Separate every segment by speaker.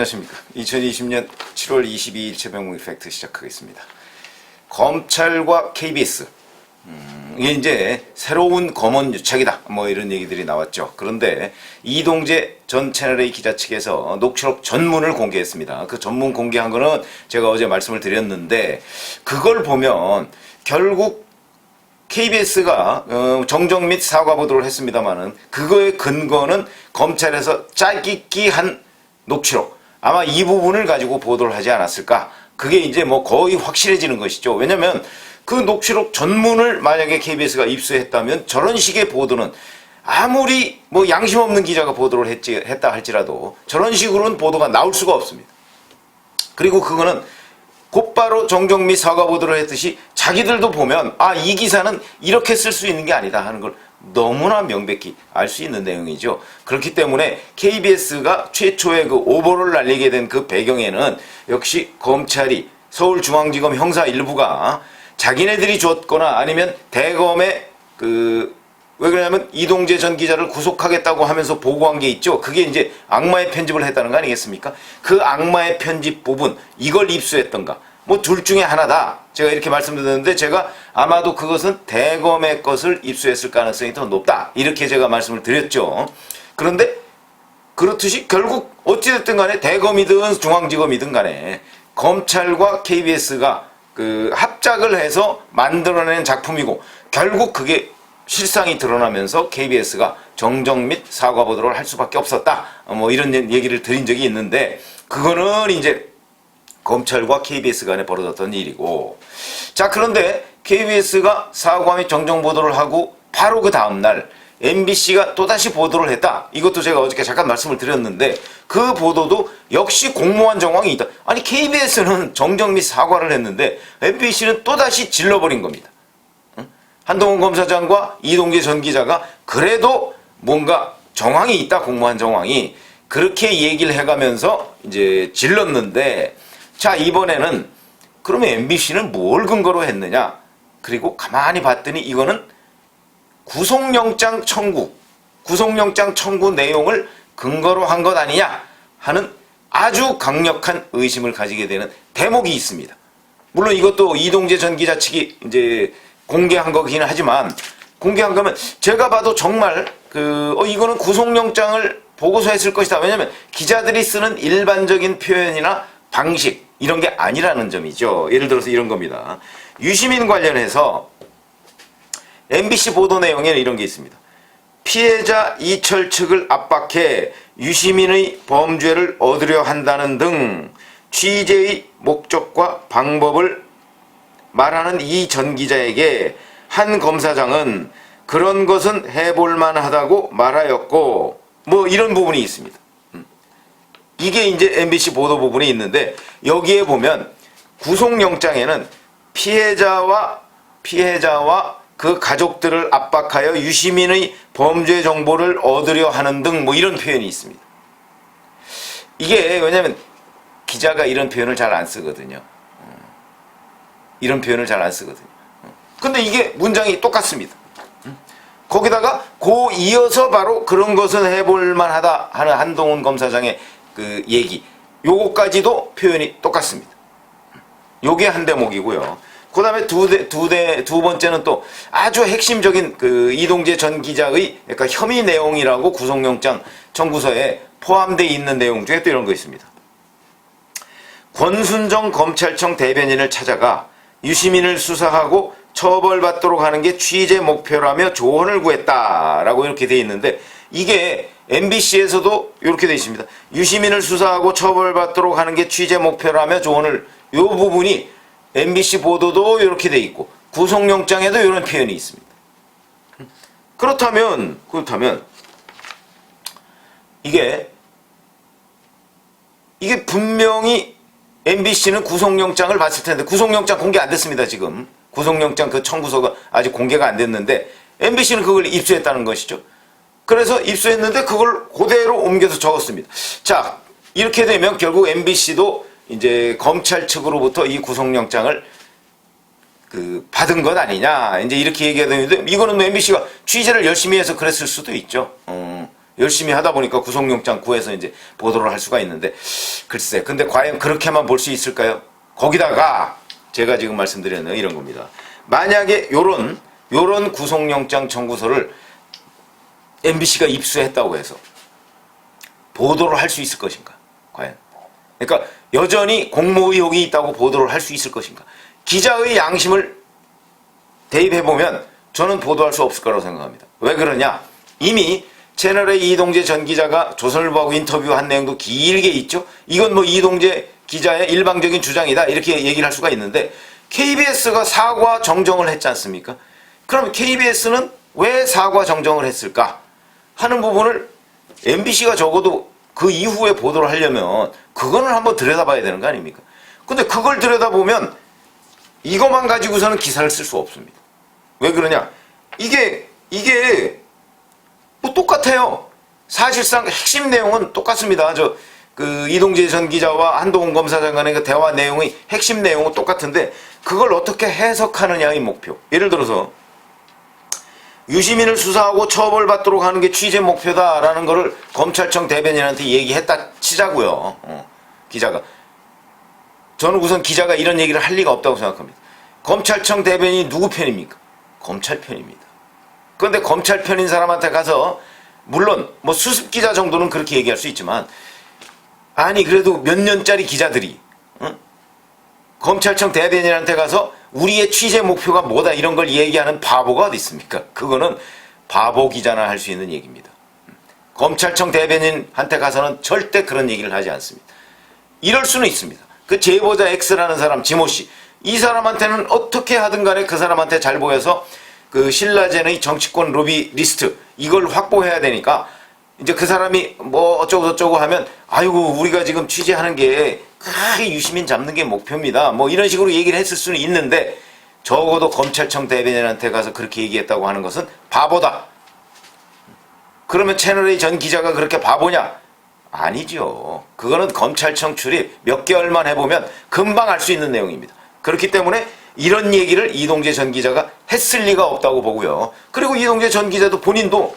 Speaker 1: 안녕하십니까. 2020년 7월 22일 최병무 이펙트 시작하겠습니다. 검찰과 KBS. 이게 이제 새로운 검언 유착이다. 뭐 이런 얘기들이 나왔죠. 그런데 이동재 전 채널A 기자 측에서 녹취록 전문을 공개했습니다. 그 전문 공개한 거는 제가 어제 말씀을 드렸는데 그걸 보면 결국 KBS가 정정 및 사과 보도를 했습니다만은 그거의 근거는 검찰에서 짜깁기 한 녹취록. 아마 이 부분을 가지고 보도를 하지 않았을까. 그게 이제 뭐 거의 확실해지는 것이죠. 왜냐면 그 녹취록 전문을 만약에 KBS가 입수했다면 저런 식의 보도는 아무리 뭐 양심 없는 기자가 보도를 했다 할지라도 저런 식으로는 보도가 나올 수가 없습니다. 그리고 그거는 곧바로 정정 및 사과 보도를 했듯이 자기들도 보면 이 기사는 이렇게 쓸 수 있는 게 아니다 하는 걸 너무나 명백히 알 수 있는 내용이죠. 그렇기 때문에 KBS가 최초의 그 오보를 날리게 된 그 배경에는 역시 검찰이 서울중앙지검 형사 일부가 자기네들이 줬거나 아니면 대검의 왜 그러냐면 이동재 전 기자를 구속하겠다고 하면서 보고한 게 있죠. 그게 이제 악마의 편집을 했다는 거 아니겠습니까? 그 악마의 편집 부분, 이걸 입수했던가. 뭐 둘 중에 하나다. 제가 이렇게 말씀드렸는데 제가 아마도 그것은 대검의 것을 입수했을 가능성이 더 높다. 이렇게 제가 말씀을 드렸죠. 그런데 그렇듯이 결국 어찌됐든 간에 대검이든 중앙지검이든 간에 검찰과 KBS가 합작을 해서 만들어낸 작품이고 결국 그게 실상이 드러나면서 KBS가 정정 및 사과 보도를 할 수밖에 없었다. 뭐 이런 얘기를 드린 적이 있는데 그거는 이제 검찰과 KBS 간에 벌어졌던 일이고 자 그런데 KBS가 사과 및 정정 보도를 하고 바로 그 다음날 MBC가 또다시 보도를 했다. 이것도 제가 어저께 잠깐 말씀을 드렸는데 그 보도도 역시 공모한 정황이 있다. 아니 KBS는 정정 및 사과를 했는데 MBC는 또다시 질러버린 겁니다. 한동훈 검사장과 이동재 전 기자가 그래도 뭔가 정황이 있다. 공모한 정황이. 그렇게 얘기를 해가면서 이제 질렀는데 자 이번에는 그러면 MBC는 뭘 근거로 했느냐. 그리고 가만히 봤더니 이거는 구속영장 청구 내용을 근거로 한 것 아니냐 하는 아주 강력한 의심을 가지게 되는 대목이 있습니다. 물론 이것도 이동재 전 기자 측이 이제 공개한 거긴 하지만 공개한 거면 제가 봐도 정말 이거는 구속영장을 보고서 했을 것이다. 왜냐하면 기자들이 쓰는 일반적인 표현이나 방식 이런 게 아니라는 점이죠. 예를 들어서 이런 겁니다. 유시민 관련해서 MBC 보도 내용에는 이런 게 있습니다. 피해자 이철 측을 압박해 유시민의 범죄를 얻으려 한다는 등 취재의 목적과 방법을 말하는 이 전 기자에게 한 검사장은 그런 것은 해볼만 하다고 말하였고 뭐 이런 부분이 있습니다. 이게 이제 MBC 보도 부분이 있는데 여기에 보면 구속영장에는 피해자와 그 가족들을 압박하여 유시민의 범죄 정보를 얻으려 하는 등 뭐 이런 표현이 있습니다. 이게 왜냐면 기자가 이런 표현을 잘 안 쓰거든요. 이런 표현을 잘 안 쓰거든요. 근데 이게 문장이 똑같습니다. 거기다가 이어서 바로 그런 것은 해볼만 하다 하는 한동훈 검사장의 그 얘기 요거까지도 표현이 똑같습니다. 요게 한 대목이고요. 그 다음에 두 번째는 또 아주 핵심적인 이동재 전 기자의 약간 혐의 내용이라고 구속영장 청구서에 포함되어 있는 내용 중에 또 이런 거 있습니다. 권순정 검찰청 대변인을 찾아가 유시민을 수사하고 처벌받도록 하는 게 취재 목표라며 조언을 구했다라고 이렇게 돼 있는데 이게 MBC에서도 이렇게 돼 있습니다. 유시민을 수사하고 처벌받도록 하는 게 취재 목표라며 조언을 요 부분이 MBC 보도도 이렇게 돼 있고 구속영장에도 이런 표현이 있습니다. 그렇다면 이게 분명히 MBC는 구속영장을 봤을 텐데 구속영장 공개 안 됐습니다. 지금 구속영장 그 청구서가 아직 공개가 안 됐는데 MBC는 그걸 입수했다는 것이죠. 그래서 입수했는데 그걸 그대로 옮겨서 적었습니다. 자 이렇게 되면 결국 MBC도 이제 검찰 측으로부터 이 구속영장을 받은 것 아니냐 이제 이렇게 얘기가 되는데 이거는 뭐 MBC가 취재를 열심히 해서 그랬을 수도 있죠. 열심히 하다 보니까 구속영장 구해서 이제 보도를 할 수가 있는데, 글쎄, 근데 과연 그렇게만 볼 수 있을까요? 거기다가 제가 지금 말씀드렸는 이런 겁니다. 만약에 요런 구속영장 청구서를 MBC가 입수했다고 해서 보도를 할 수 있을 것인가? 과연. 그러니까 여전히 공모 의혹이 있다고 보도를 할 수 있을 것인가? 기자의 양심을 대입해보면 저는 보도할 수 없을 거라고 생각합니다. 왜 그러냐? 이미 채널A 이동재 전 기자가 조선일보하고 인터뷰한 내용도 길게 있죠. 이건 뭐 이동재 기자의 일방적인 주장이다 이렇게 얘기를 할 수가 있는데, KBS가 사과 정정을 했지 않습니까? 그럼 KBS는 왜 사과 정정을 했을까 하는 부분을 MBC가 적어도 그 이후에 보도를 하려면 그거는 한번 들여다봐야 되는 거 아닙니까? 근데 그걸 들여다보면 이것만 가지고서는 기사를 쓸 수 없습니다. 왜 그러냐? 이게 뭐 똑같아요. 사실상 핵심 내용은 똑같습니다. 이동재 전 기자와 한동훈 검사장 간의 그 대화 내용의 핵심 내용은 똑같은데, 그걸 어떻게 해석하느냐의 목표. 예를 들어서 유시민을 수사하고 처벌받도록 하는 게 취재 목표다라는 거를 검찰청 대변인한테 얘기했다 치자고요. 기자가. 저는 우선 기자가 이런 얘기를 할 리가 없다고 생각합니다. 검찰청 대변인이 누구 편입니까? 검찰 편입니다. 그런데 검찰 편인 사람한테 가서, 물론 뭐 수습 기자 정도는 그렇게 얘기할 수 있지만, 아니 그래도 몇 년짜리 기자들이 검찰청 대변인한테 가서 우리의 취재 목표가 뭐다 이런 걸 얘기하는 바보가 어디 있습니까? 그거는 바보 기자나 할 수 있는 얘기입니다. 검찰청 대변인한테 가서는 절대 그런 얘기를 하지 않습니다. 이럴 수는 있습니다. 그 제보자 X라는 사람, 지모 씨, 이 사람한테는 어떻게 하든 간에 그 사람한테 잘 보여서 그 신라젠의 정치권 로비 리스트 이걸 확보해야 되니까, 이제 그 사람이 뭐 어쩌고 저쩌고 하면, 아이고 우리가 지금 취재하는 게 크게 유시민 잡는 게 목표입니다, 뭐 이런 식으로 얘기를 했을 수는 있는데, 적어도 검찰청 대변인한테 가서 그렇게 얘기했다고 하는 것은 바보다. 그러면 채널A 전 기자가 그렇게 바보냐? 아니죠. 그거는 검찰청 출입 몇 개월만 해보면 금방 알 수 있는 내용입니다. 그렇기 때문에 이런 얘기를 이동재 전 기자가 했을 리가 없다고 보고요. 그리고 이동재 전 기자도 본인도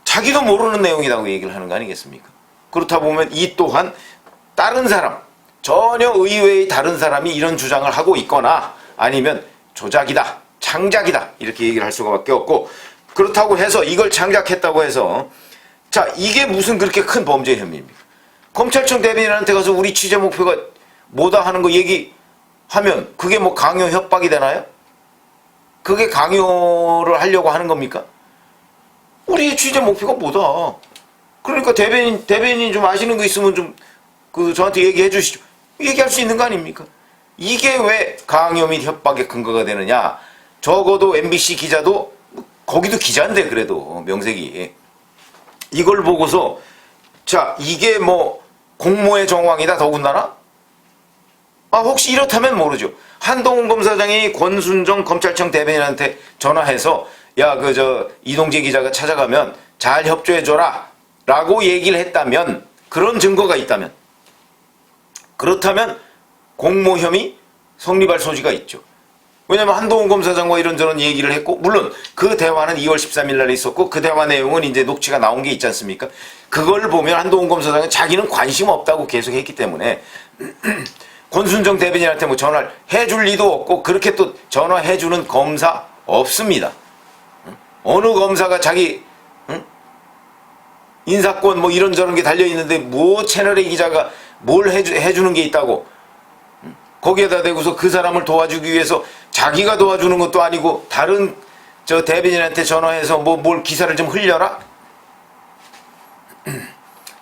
Speaker 1: 자기도 모르는 내용이라고 얘기를 하는 거 아니겠습니까? 그렇다 보면 이 또한 다른 사람, 전혀 의외의 다른 사람이 이런 주장을 하고 있거나 아니면 조작이다, 창작이다 이렇게 얘기를 할 수밖에 없고, 그렇다고 해서 이걸 창작했다고 해서, 자, 이게 무슨 그렇게 큰 범죄 혐의입니까? 검찰청 대변인한테 가서 우리 취재 목표가 뭐다 하는 거 얘기하면 그게 뭐 강요 협박이 되나요? 그게 강요를 하려고 하는 겁니까? 우리의 취재 목표가 뭐다. 그러니까 대변인 좀 아시는 거 있으면 좀 저한테 얘기해 주시죠. 얘기할 수 있는 거 아닙니까? 이게 왜 강요 및 협박의 근거가 되느냐? 적어도 MBC 기자도, 거기도 기자인데 그래도 명색이, 이걸 보고서 자, 이게 뭐 공모의 정황이다 더군다나? 혹시 이렇다면 모르죠. 한동훈 검사장이 권순정 검찰청 대변인한테 전화해서, 야, 이동재 기자가 찾아가면 잘 협조해줘라 라고 얘기를 했다면, 그런 증거가 있다면, 그렇다면 공모 혐의 성립할 소지가 있죠. 왜냐면 한동훈 검사장과 이런저런 얘기를 했고, 물론 그 대화는 2월 13일 날 있었고, 그 대화 내용은 이제 녹취가 나온 게 있지 않습니까? 그걸 보면 한동훈 검사장은 자기는 관심 없다고 계속 했기 때문에 권순정 대변인한테 뭐 전화를 해줄 리도 없고, 그렇게 또 전화해주는 검사 없습니다. 어느 검사가 자기 인사권 뭐 이런저런 게 달려있는데 뭐 채널A 기자가 뭘 해주는 게 있다고, 거기에다 대고서 그 사람을 도와주기 위해서 자기가 도와주는 것도 아니고 다른 대변인한테 전화해서 뭘 기사를 좀 흘려라?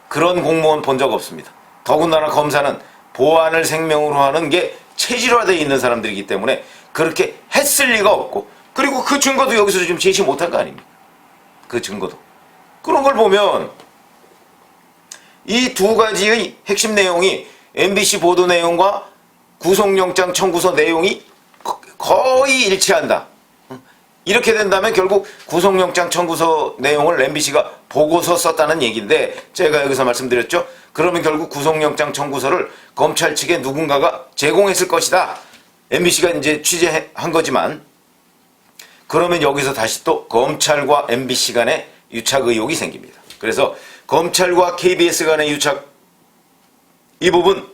Speaker 1: 그런 공무원 본 적 없습니다. 더군다나 검사는 보안을 생명으로 하는 게 체질화되어 있는 사람들이기 때문에 그렇게 했을 리가 없고, 그리고 그 증거도 여기서 지금 제시 못한 거 아닙니까? 그 증거도. 그런 걸 보면 이 두 가지의 핵심 내용이 MBC 보도 내용과 구속영장 청구서 내용이 거의 일치한다. 이렇게 된다면 결국 구속영장 청구서 내용을 MBC가 보고서 썼다는 얘기인데, 제가 여기서 말씀드렸죠. 그러면 결국 구속영장 청구서를 검찰 측에 누군가가 제공했을 것이다. MBC가 이제 취재한 거지만, 그러면 여기서 다시 또 검찰과 MBC 간에 유착 의혹이 생깁니다. 그래서 검찰과 KBS 간의 유착, 이 부분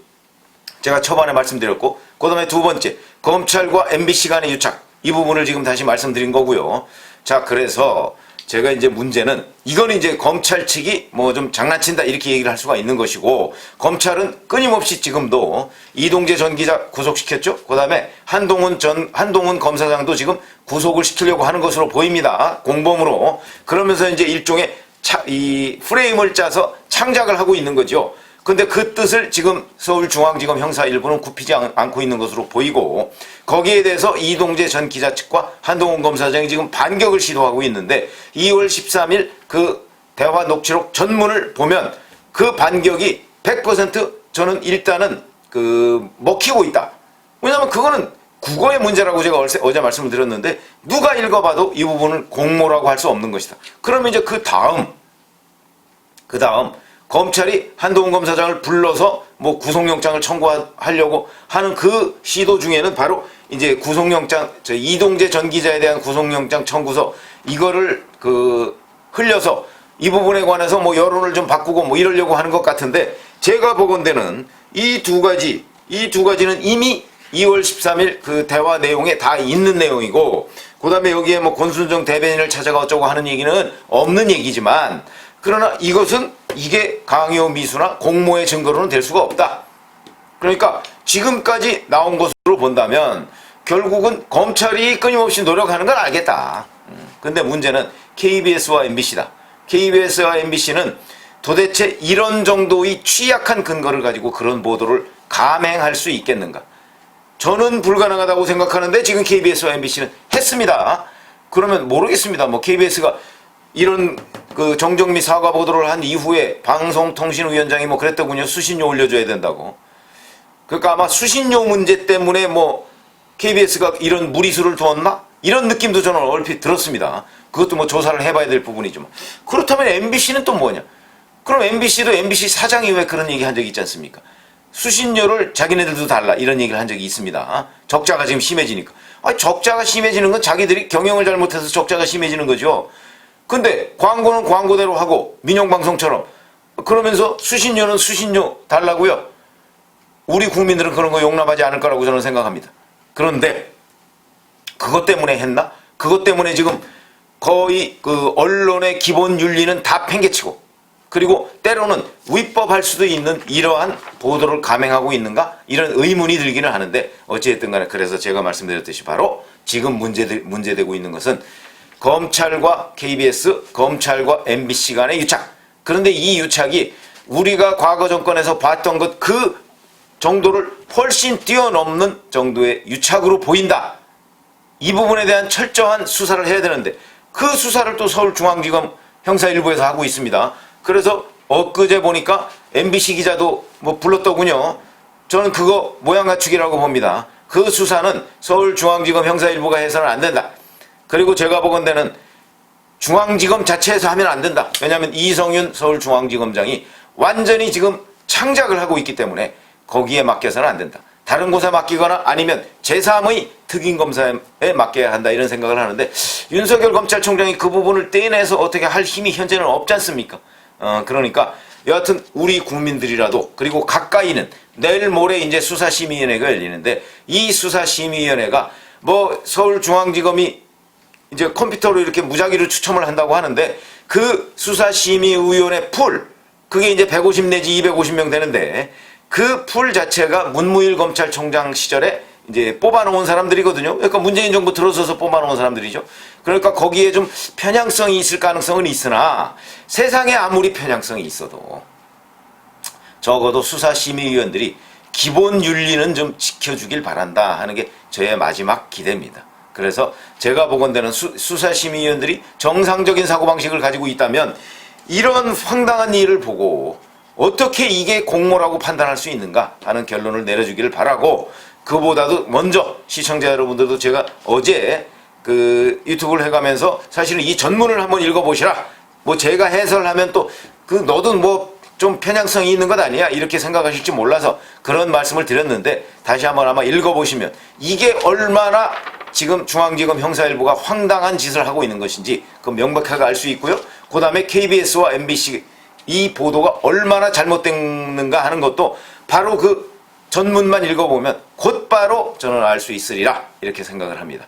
Speaker 1: 제가 초반에 말씀드렸고, 그 다음에 두 번째, 검찰과 MBC 간의 유착, 이 부분을 지금 다시 말씀드린 거고요. 자, 그래서 제가 이제 문제는, 이건 이제 검찰 측이 뭐 좀 장난친다 이렇게 얘기를 할 수가 있는 것이고, 검찰은 끊임없이 지금도 이동재 전 기자 구속시켰죠. 그 다음에 한동훈 검사장도 지금 구속을 시키려고 하는 것으로 보입니다. 공범으로. 그러면서 이제 일종의 이 프레임을 짜서 창작을 하고 있는 거죠. 근데 그 뜻을 지금 서울중앙지검 형사 일부는 굽히지 않고 있는 것으로 보이고, 거기에 대해서 이동재 전 기자 측과 한동훈 검사장이 지금 반격을 시도하고 있는데, 2월 13일 그 대화 녹취록 전문을 보면 그 반격이 100% 저는 일단은 먹히고 있다. 왜냐하면 그거는 국어의 문제라고 제가 어제 말씀을 드렸는데, 누가 읽어봐도 이 부분은 공모라고 할 수 없는 것이다. 그러면 이제 그 다음 검찰이 한동훈 검사장을 불러서 뭐 구속영장을 청구하려고 하는 그 시도 중에는 바로 이제 구속영장, 이동재 전 기자에 대한 구속영장 청구서, 이거를 흘려서 이 부분에 관해서 뭐 여론을 좀 바꾸고 뭐 이러려고 하는 것 같은데, 제가 보건대는 이 두 가지는 이미 2월 13일 그 대화 내용에 다 있는 내용이고, 그 다음에 여기에 뭐 권순정 대변인을 찾아가 어쩌고 하는 얘기는 없는 얘기지만, 그러나 이게 강요 미수나 공모의 증거로는 될 수가 없다. 그러니까 지금까지 나온 것으로 본다면 결국은 검찰이 끊임없이 노력하는 건 알겠다. 근데 문제는 KBS와 MBC다. KBS와 MBC는 도대체 이런 정도의 취약한 근거를 가지고 그런 보도를 감행할 수 있겠는가? 저는 불가능하다고 생각하는데 지금 KBS와 MBC는 했습니다. 그러면 모르겠습니다. 뭐 KBS가 이런 정정미 사과 보도를 한 이후에 방송통신위원장이 뭐 그랬더군요. 수신료 올려줘야 된다고. 그러니까 아마 수신료 문제 때문에 뭐 KBS가 이런 무리수를 두었나? 이런 느낌도 저는 얼핏 들었습니다. 그것도 뭐 조사를 해봐야 될 부분이지만. 그렇다면 MBC는 또 뭐냐? 그럼 MBC도 MBC 사장이 왜 그런 얘기 한 적이 있지 않습니까? 수신료를 자기네들도 달라 이런 얘기를 한 적이 있습니다. 적자가 지금 심해지니까. 적자가 심해지는 건 자기들이 경영을 잘못해서 적자가 심해지는 거죠. 근데 광고는 광고대로 하고 민영방송처럼 그러면서 수신료는 수신료 달라고요. 우리 국민들은 그런 거 용납하지 않을 거라고 저는 생각합니다. 그런데 그것 때문에 했나? 그것 때문에 지금 거의 언론의 기본 윤리는 다 팽개치고, 그리고 때로는 위법할 수도 있는 이러한 보도를 감행하고 있는가? 이런 의문이 들기는 하는데, 어찌됐든 간에 그래서 제가 말씀드렸듯이 바로 지금 문제되고 있는 것은 검찰과 KBS, 검찰과 MBC 간의 유착. 그런데 이 유착이 우리가 과거 정권에서 봤던 것 그 정도를 훨씬 뛰어넘는 정도의 유착으로 보인다. 이 부분에 대한 철저한 수사를 해야 되는데 그 수사를 또 서울중앙지검 형사일부에서 하고 있습니다. 그래서 엊그제 보니까 MBC 기자도 뭐 불렀더군요. 저는 그거 모양 갖추기라고 봅니다. 그 수사는 서울중앙지검 형사일부가 해서는 안 된다. 그리고 제가 보건대는 중앙지검 자체에서 하면 안 된다. 왜냐하면 이성윤 서울중앙지검장이 완전히 지금 창작을 하고 있기 때문에 거기에 맡겨서는 안 된다. 다른 곳에 맡기거나 아니면 제3의 특임검사에 맡겨야 한다 이런 생각을 하는데, 윤석열 검찰총장이 그 부분을 떼내서 어떻게 할 힘이 현재는 없지 않습니까? 그러니까 여하튼 우리 국민들이라도, 그리고 가까이는 내일 모레 이제 수사심의위원회가 열리는데, 이 수사심의위원회가 뭐 서울중앙지검이 이제 컴퓨터로 이렇게 무작위로 추첨을 한다고 하는데, 그 수사심의위원회 풀, 그게 이제 150 내지 250명 되는데, 그 풀 자체가 문무일 검찰총장 시절에 이제 뽑아놓은 사람들이거든요. 그러니까 문재인 정부 들어서서 뽑아놓은 사람들이죠. 그러니까 거기에 좀 편향성이 있을 가능성은 있으나, 세상에 아무리 편향성이 있어도 적어도 수사심의위원들이 기본 윤리는 좀 지켜주길 바란다 하는 게 저의 마지막 기대입니다. 그래서 제가 보건대는 수사심의위원들이 정상적인 사고방식을 가지고 있다면 이런 황당한 일을 보고 어떻게 이게 공모라고 판단할 수 있는가 하는 결론을 내려주기를 바라고, 그보다도 먼저 시청자 여러분들도 제가 어제 그 유튜브를 해가면서 사실은 이 전문을 한번 읽어보시라. 뭐 제가 해설하면 또 너도 뭐 좀 편향성이 있는 것 아니야? 이렇게 생각하실지 몰라서 그런 말씀을 드렸는데, 다시 한번 아마 읽어보시면 이게 얼마나 지금 중앙지검 형사일부가 황당한 짓을 하고 있는 것인지 그 명백하게 알 수 있고요. 그 다음에 KBS와 MBC 이 보도가 얼마나 잘못됐는가 하는 것도 바로 그 전문만 읽어보면 곧바로 저는 알 수 있으리라 이렇게 생각을 합니다.